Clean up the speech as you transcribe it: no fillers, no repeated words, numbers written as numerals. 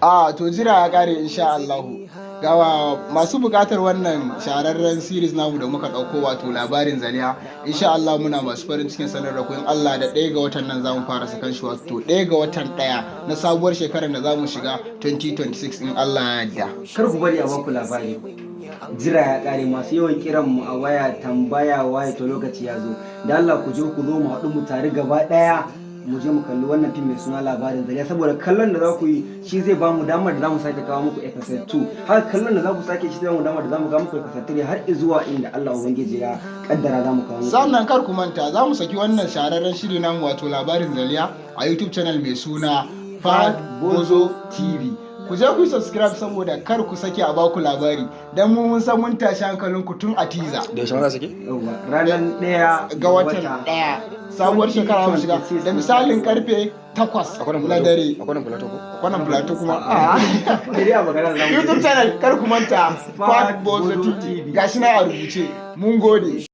A to jira ya kare insha Allahu. Gawa masu bukatar wannan shahararren series namu da muka dauko wato labarin Zaliha, insha Allah muna masu farin cikin sanar da ku in Allah da 1 ga watan nan zamu fara sakan shi wato 1 ga watan 1 na sabuwar shekarar da zamu shiga 2026 in Allah ya yarda. Kar ku bari a baku labari. Jira ya kare, masu yawan kiran mu a waya tambaya waye to lokaci ya zo. Da Allah ku je ku zo mu haɗu mu tare gaba ɗaya mu je mu kalli wannan fim mai suna labarin Zaliha, saboda kallon da za ku yi shi zai ba mu damar da za mu sake kawo muku episode 2, har kallon da za ku sake shi zai ba mu damar da za mu kawo muku episode 3 har zuwa inda Allah ubangiji ya kaddara za mu kawo muku. Sannan kar ku manta za mu saki wannan shahararren shiri namu wato labarin Zaliha a YouTube channel mai suna Fahad Bozo TV. Ku je ku subscribe saboda kar ku sake a baku labari, dan mu mun san mun tashi hankalin ku tun a teaser. Da yaushe ma sake? Ranar 1 ga watan 1 sabuwar shekara mu shiga da misalin karfe 8 na dare. Akwai plateau ko? Kwanan plateau kuma dare a magana zamu YouTube channel kar ku manta Fahad Bozo TV gashi na a rubuce. Mun gode.